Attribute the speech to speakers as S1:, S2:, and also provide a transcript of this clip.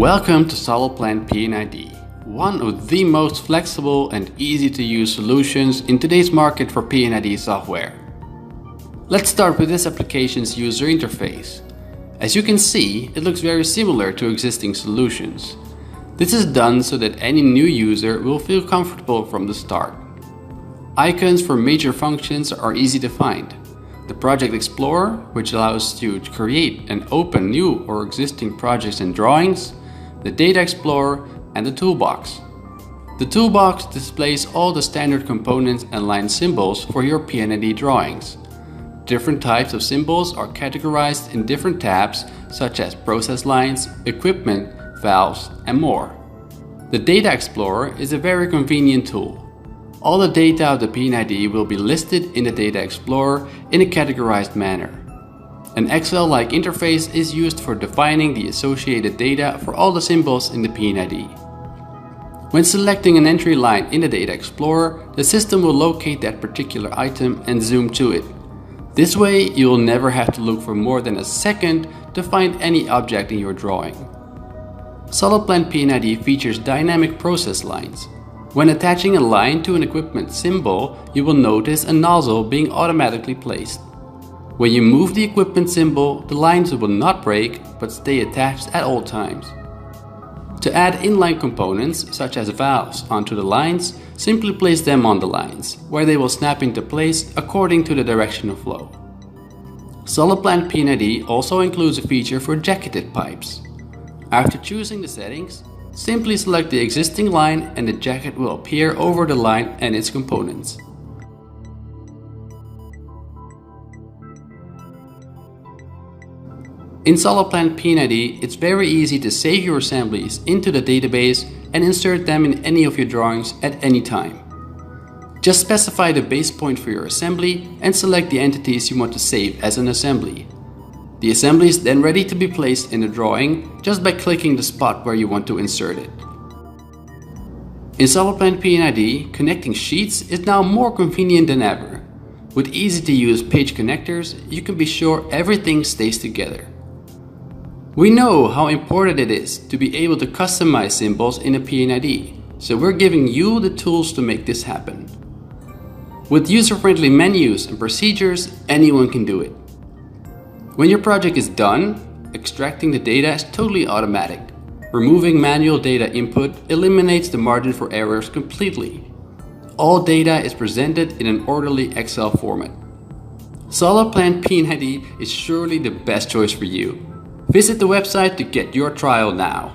S1: Welcome to SolidPlant P&ID, one of the most flexible and easy to use solutions in today's market for P&ID software. Let's start with this application's user interface. As you can see, it looks very similar to existing solutions. This is done so that any new user will feel comfortable from the start. Icons for major functions are easy to find. The Project Explorer, which allows you to create and open new or existing projects and drawings, the Data Explorer, and the Toolbox. The Toolbox displays all the standard components and line symbols for your P&ID drawings. Different types of symbols are categorized in different tabs such as process lines, equipment, valves, and more. The Data Explorer is a very convenient tool. All the data of the P&ID will be listed in the Data Explorer in a categorized manner. An Excel-like interface is used for defining the associated data for all the symbols in the P&ID. When selecting an entry line in the Data Explorer, the system will locate that particular item and zoom to it. This way, you will never have to look for more than a second to find any object in your drawing. SolidPlant P&ID features dynamic process lines. When attaching a line to an equipment symbol, you will notice a nozzle being automatically placed. When you move the equipment symbol, the lines will not break but stay attached at all times. To add inline components, such as valves, onto the lines, simply place them on the lines, where they will snap into place according to the direction of flow. SolidPlant P&ID also includes a feature for jacketed pipes. After choosing the settings, simply select the existing line and the jacket will appear over the line and its components. In SolidPlant P&ID, it's very easy to save your assemblies into the database and insert them in any of your drawings at any time. Just specify the base point for your assembly and select the entities you want to save as an assembly. The assembly is then ready to be placed in the drawing just by clicking the spot where you want to insert it. In SolidPlant P&ID, connecting sheets is now more convenient than ever. With easy-to-use page connectors, you can be sure everything stays together. We know how important it is to be able to customize symbols in a P&ID, so we're giving you the tools to make this happen. With user-friendly menus and procedures, anyone can do it. When your project is done, extracting the data is totally automatic. Removing manual data input eliminates the margin for errors completely. All data is presented in an orderly Excel format. SolidPlant P&ID is surely the best choice for you. Visit the website to get your trial now.